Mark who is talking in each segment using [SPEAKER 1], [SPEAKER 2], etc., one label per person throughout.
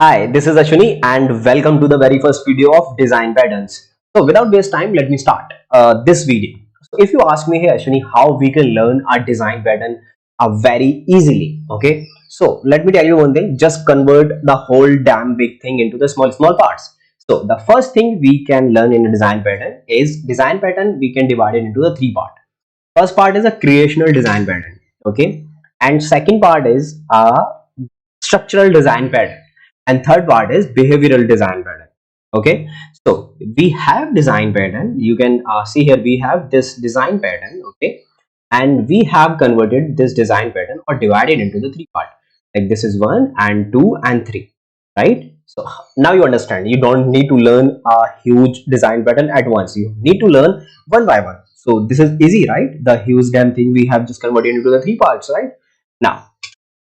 [SPEAKER 1] Hi, this is Ashwani and welcome to the very first video of design patterns. So without waste time, let me start this video. So if you ask me, hey Ashwani, how we can learn our design pattern very easily, okay? So let me tell you one thing, just convert the whole damn big thing into the small parts. So the first thing we can learn in a design pattern is design pattern. We can divide it into the three parts. First part is a creational design pattern, okay? And second part is a structural design pattern, and third part is behavioral design pattern. Okay, so we have design pattern. You can see here we have this design pattern, okay, and we have converted this design pattern or divided into the three part, like this is 1 and 2 and 3, right? So now you understand, you don't need to learn a huge design pattern at once, you need to learn one by one. So this is easy, right? The huge damn thing we have just converted into the three parts, right? Now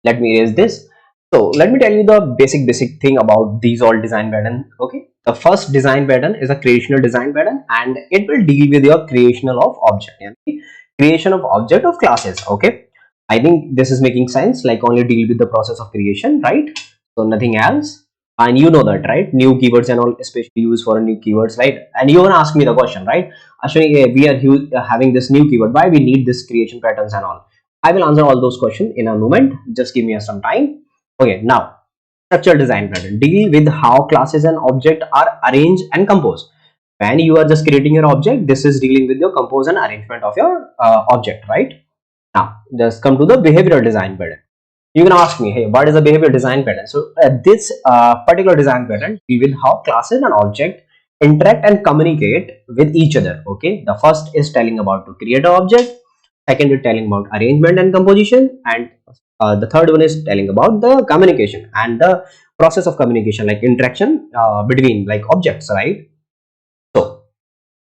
[SPEAKER 1] let me erase this. So let me tell you the basic thing about these all design pattern. Okay, the first design pattern is a creational design pattern, and it will deal with your creational of object, yani creation of object of classes. Okay, I think this is making sense, like only deal with the process of creation, right? So nothing else. And you know that, right? New keywords and all especially used for a new keywords, right? And you want to ask me the question, right? Actually, we are having this new keyword, why we need this creation patterns and all. I will answer all those questions in a moment. Just give me some time. Okay, now structural design pattern deal with how classes and object are arranged and composed. When you are just creating your object, this is dealing with your compose and arrangement of your object, right? Now, just come to the behavioral design pattern. You can ask me, hey, what is a behavioral design pattern? So this particular design pattern deal with how classes and object interact and communicate with each other. Okay, the first is telling about to create an object, second is telling about arrangement and composition, and the third one is telling about the communication and the process of communication, like interaction between like objects, right? So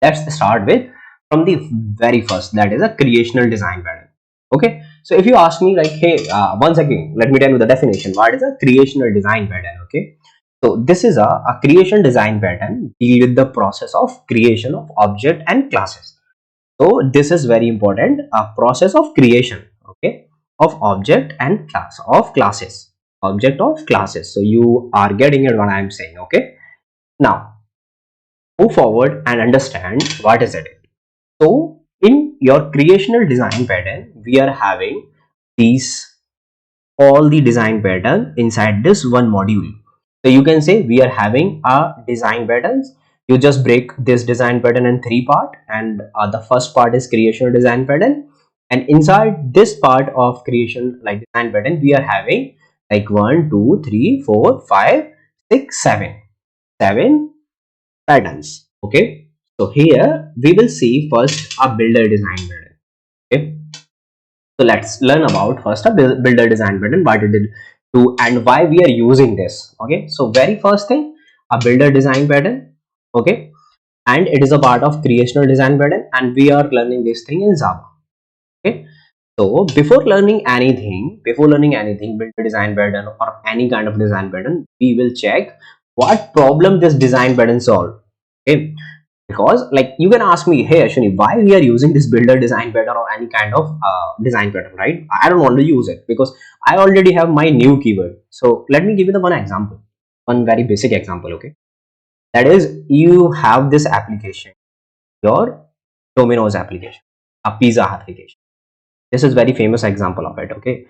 [SPEAKER 1] let's start with from the very first, that is a creational design pattern. Okay, so if you ask me like, hey, once again let me tell you the definition, what is a creational design pattern? Okay, so this is a creation design pattern deal with the process of creation of object and classes. So this is very important, a process of creation, okay, of object and class of classes, object of classes. So you are getting it what I am saying. Okay, now move forward and understand what is it. So in your creational design pattern, we are having these all the design pattern inside this one module. So you can say we are having a design patterns. You just break this design pattern in three part, and the first part is creational design pattern, and inside this part of creation like design pattern we are having like 1 2 3 4 5 6 7 patterns. Okay, so here we will see first a builder design pattern. Okay, so let's learn about first a builder design pattern, what it did do and why we are using this. Okay, so very first thing, a builder design pattern. Okay, and it is a part of creational design pattern, and we are learning this thing in Java. Okay, so before learning anything, builder design pattern or any kind of design pattern, we will check what problem this design pattern solve. Okay, because like you can ask me, hey Ashwani, why we are using this builder design pattern or any kind of design pattern, right? I don't want to use it because I already have my new keyword. So let me give you the one example, one very basic example. Okay, that is, you have this application, your Domino's application, a pizza application. This is very famous example of it. Okay,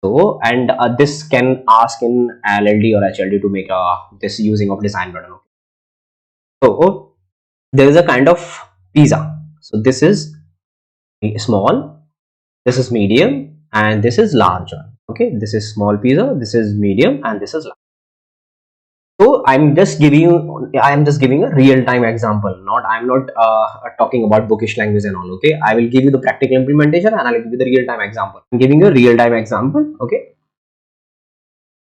[SPEAKER 1] so and this can ask in LLD or HLD to make this using of design pattern. Okay, so there is a kind of pizza. So this is small, this is medium, and this is large one. Okay, this is small pizza, this is medium, and this is large. So I am just giving a real-time example, not I'm not talking about bookish language and all. Okay, I will give you the practical implementation and I'll give you the real-time example. I'm giving you a real-time example. Okay,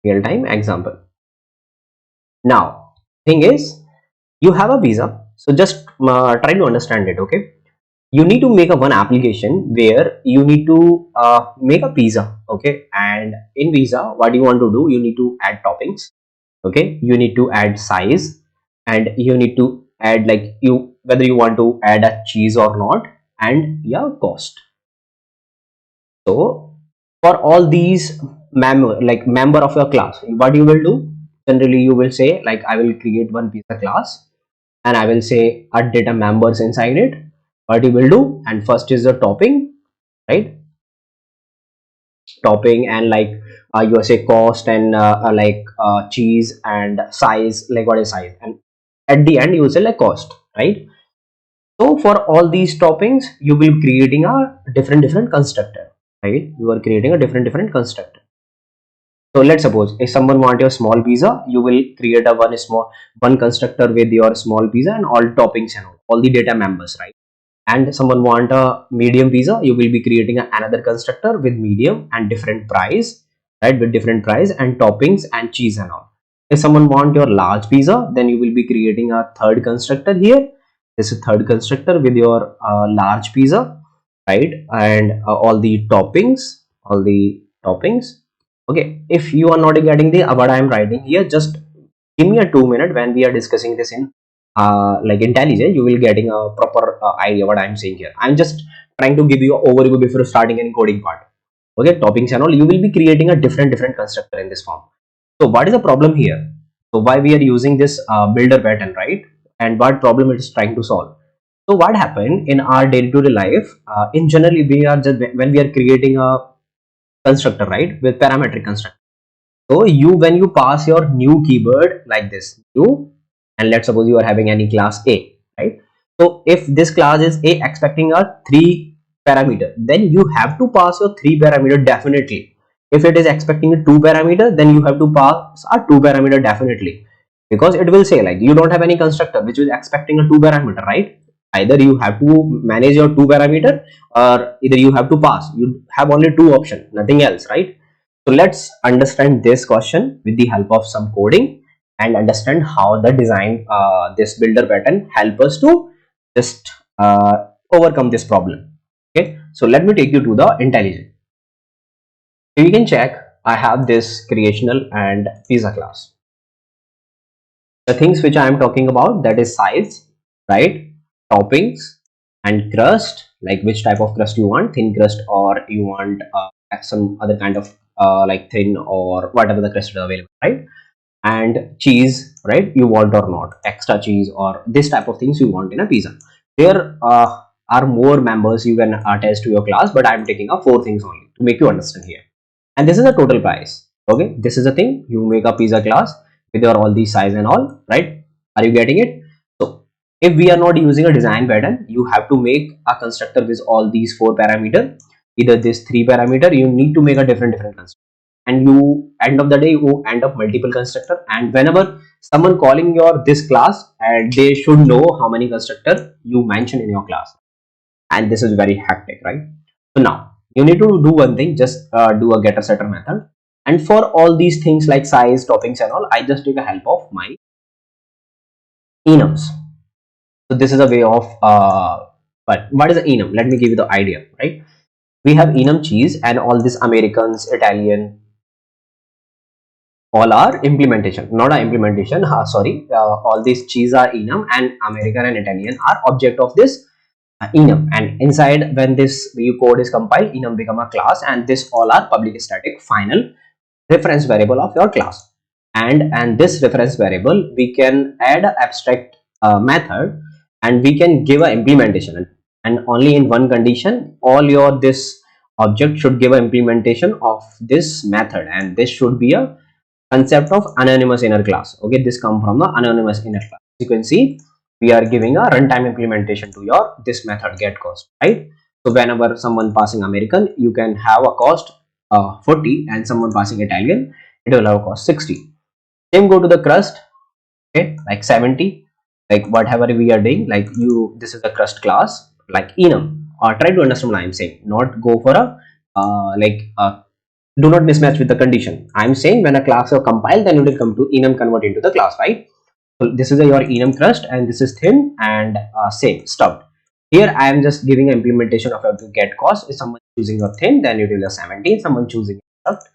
[SPEAKER 1] real-time example. Now thing is, you have a pizza, so just try to understand it. Okay, you need to make a one application where you need to make a pizza. Okay, and in pizza what you want to do, you need to add toppings. Okay, you need to add size, and you need to add like you whether you want to add a cheese or not, and yeah, cost. So for all these member of your class, what you will do, generally you will say like I will create one pizza class and I will say add data members inside it. What you will do, and first is the topping, right? Topping and like you say cost and cheese and size, like what is size, and at the end you will say like cost, right? So for all these toppings you will be creating a different constructor, right? You are creating a different constructor. So let's suppose if someone want your small pizza, you will create a one constructor with your small pizza and all toppings and all the data members, right? And someone want a medium pizza, you will be creating another constructor with medium and different price, right? With different price and toppings and cheese and all. If someone want your large pizza, then you will be creating a third constructor here. This is third constructor with your large pizza, right? And all the toppings. Okay, if you are not getting the what I am writing here, just give me a 2 minute. When we are discussing this in like intelligent, you will getting a proper idea what I'm saying here. I'm just trying to give you an overview before starting any coding part. Okay, toppings and all, you will be creating a different constructor in this form. So what is the problem here? So why we are using this builder pattern, right? And what problem it is trying to solve? So what happened in our day-to-day life, in generally we are just when we are creating a constructor, right, with parametric constructor. So you, when you pass your new keyword like this new, and let's suppose you are having any class A, right? So if this class is A expecting a 3 parameter, then you have to pass your 3 parameter definitely. If it is expecting a 2 parameter, then you have to pass a 2 parameter definitely, because it will say like you don't have any constructor which is expecting a 2 parameter, right? Either you have to manage your 2 parameter, or either you have to pass. You have only two options, nothing else, right? So let's understand this question with the help of some coding and understand how the design this builder pattern help us to just overcome this problem. Okay, so let me take you to the intelligent. So you can check I have this creational and pizza class. The things which I am talking about, that is size, right? Toppings and crust, like which type of crust you want, thin crust or you want some other kind of like thin or whatever the crust is available, right? And cheese, right? You want or not, extra cheese or this type of things you want in a pizza. There are more members you can attach to your class, but I'm taking up 4 things only to make you understand here. And this is the total price. Okay, this is the thing, you make a pizza class with your all these size and all, right? Are you getting it? So if we are not using a design pattern, you have to make a constructor with all these 4 parameter, either this 3 parameter, you need to make a different constructor, and you end of the day you end up multiple constructor. And whenever someone calling your this class, and they should know how many constructor you mention in your class, and this is very hectic, right? So now you need to do one thing, just do a getter setter method, and for all these things like size, toppings and all, I just take a help of my enums. So this is a way of but what is the enum? Let me give you the idea, right? We have enum cheese and all these Americans, Italian, all are implementation, not a implementation, sorry, all these cheese are enum and American and Italian are object of this enum. And inside, when this view code is compiled, enum become a class, and this all are public static final reference variable of your class. And this reference variable we can add a abstract method, and we can give a implementation, and only in one condition all your this object should give an implementation of this method, and this should be a concept of anonymous inner class. Okay, this come from the anonymous inner class. You can see we are giving a runtime implementation to your this method get cost, right? So whenever someone passing American, you can have a cost 40, and someone passing Italian, it will have a cost 60. Same go to the crust, okay, like 70, like whatever we are doing, like you, this is the crust class like enum, or try to understand what I'm saying, not go for a do not mismatch with the condition. I'm saying when a class is compiled, then it will come to enum convert into the class, right? So this is your enum crust, and this is thin and same stuffed. Here I am just giving an implementation of a get cost. If someone choosing a thin, then it will be 70. Someone choosing stuffed,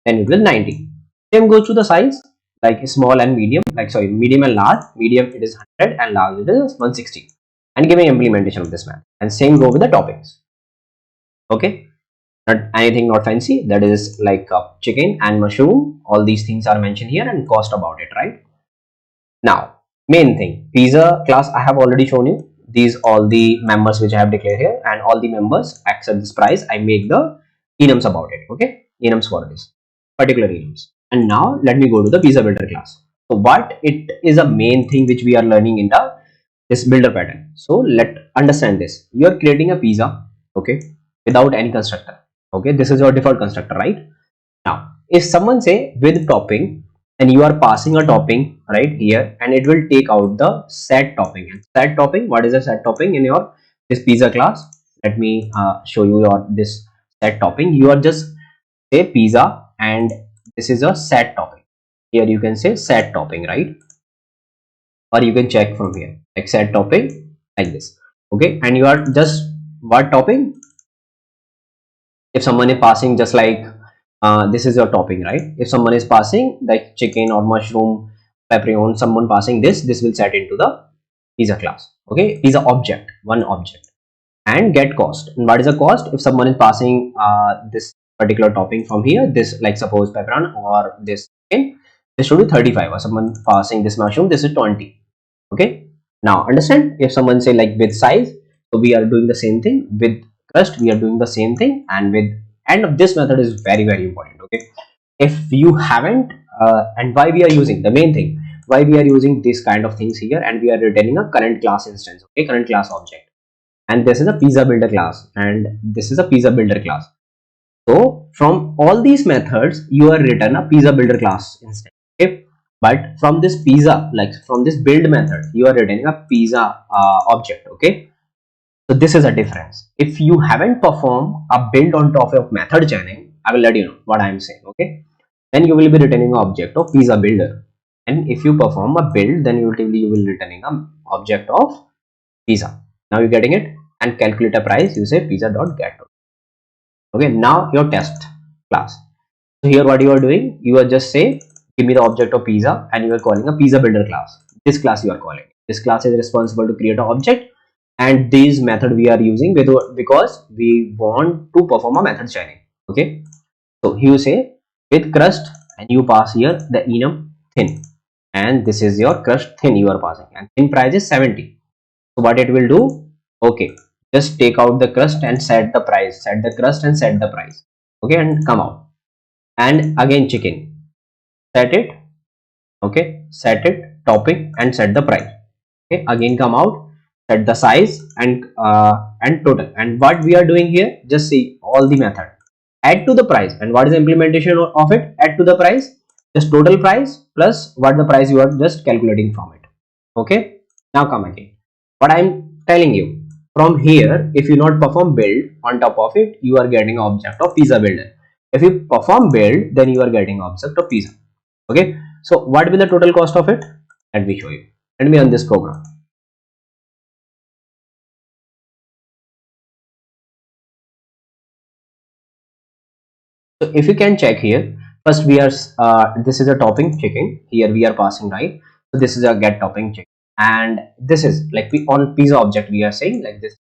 [SPEAKER 1] then it will 90. Same goes to the size, like small and medium, like sorry, medium and large. Medium it is 100 and large it is 160. And giving implementation of this map. And same go with the toppings. Okay. not anything not fancy. That is like chicken and mushroom. All these things are mentioned here and cost about it, right? Now, main thing, pizza class I have already shown you. These all the members which I have declared here, and all the members accept this price. I make the enums about it. Okay, enums for this particular enums. And now let me go to the pizza builder class. So what it is a main thing which we are learning in the this builder pattern. So let understand this. You are creating a pizza, okay, without any constructor. Okay, this is your default constructor, right? Now, if someone say with topping and you are passing a topping right here, and it will take out the set topping. And set topping, what is a set topping in your this pizza class? Let me show you your this set topping. You are just say pizza and this is a set topping. Here you can say set topping, right? Or you can check from here like set topping like this. Okay, and you are just what topping? If someone is passing just like this is your topping, right? If someone is passing like chicken or mushroom, pepperoni, someone passing this will set into the pizza class. Okay, pizza object, one object. And get cost. And what is the cost? If someone is passing this particular topping from here, this like suppose pepperoni or this chicken, this should be 35. Or someone passing this mushroom, this is 20. Okay, now understand, if someone say like with size, so we are doing the same thing. With crust we are doing the same thing, and with end of this method is very important. Okay, if you haven't and why we are using the main thing, why we are using this kind of things here, and we are returning a current class instance, okay, current class object. And this is a pizza builder class, and this is a pizza builder class. So from all these methods you are return a pizza builder class instance. Okay, but from this pizza, like from this build method, you are returning a pizza object. Okay, so this is a difference. If you haven't performed a build on top of method chaining, I will let you know what I am saying. Okay, then you will be returning an object of pizza builder, and if you perform a build, then usually you will returning a object of pizza. Now you're getting it. And calculate a price, you say pizza dot get. Okay, now your test class. So here what you are doing, you are just say give me the object of pizza, and you are calling a pizza builder class. This class you are calling. This class is responsible to create an object, and this method we are using because we want to perform a method chaining. Okay, so you say with crust, and you pass here the enum thin, and this is your crust thin you are passing, and thin price is 70. So what it will do? Okay, just take out the crust and set the price. Set the crust and set the price. Okay, and come out. And again chicken. Set it. Okay, set it. Topping and set the price. Okay, again come out. Set the size and total. And what we are doing here? Just see all the method. Add to the price. And what is the implementation of it? Add to the price. Just total price plus what the price you are just calculating from it. Okay. Now come again. What I am telling you. From here, if you not perform build on top of it, you are getting object of pizza builder. If you perform build, then you are getting object of pizza. Okay, so what will the total cost of it? Let me show you. Let me run this program. So if you can check here, first we are this is a topping chicken. Here we are passing, right? So this is a get topping chicken, and this is like we on pizza object we are saying like this,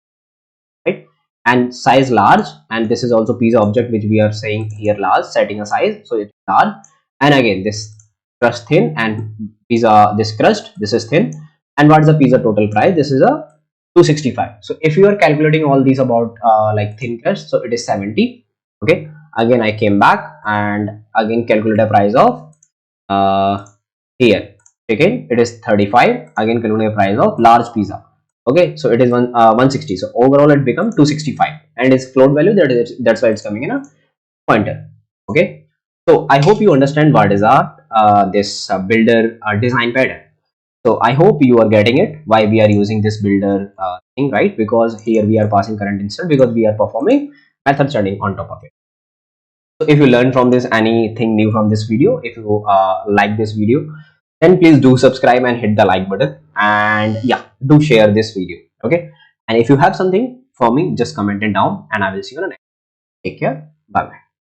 [SPEAKER 1] right? And size large, and this is also pizza object which we are saying here large, setting a size, so it's large. And again this crust thin, and pizza this crust this is thin. And what is the pizza total price? This is a 265. So if you are calculating all these about like thin crust, so it is 70. Okay, again I came back and again calculate a price of here chicken, it is 35. Again calculate a price of large pizza. Okay, so it is 160. So overall it becomes 265, and its float value, that's why it's coming in a pointer. Okay, so I hope you understand what is our this builder design pattern. So I hope you are getting it, why we are using this builder thing, right? Because here we are passing current instant, because we are performing method chaining on top of it. So if you learn from this anything new from this video, if you like this video, then please do subscribe and hit the like button, and yeah, do share this video. Okay, and if you have something for me, just comment it down, and I will see you on the next. Take care. Bye bye.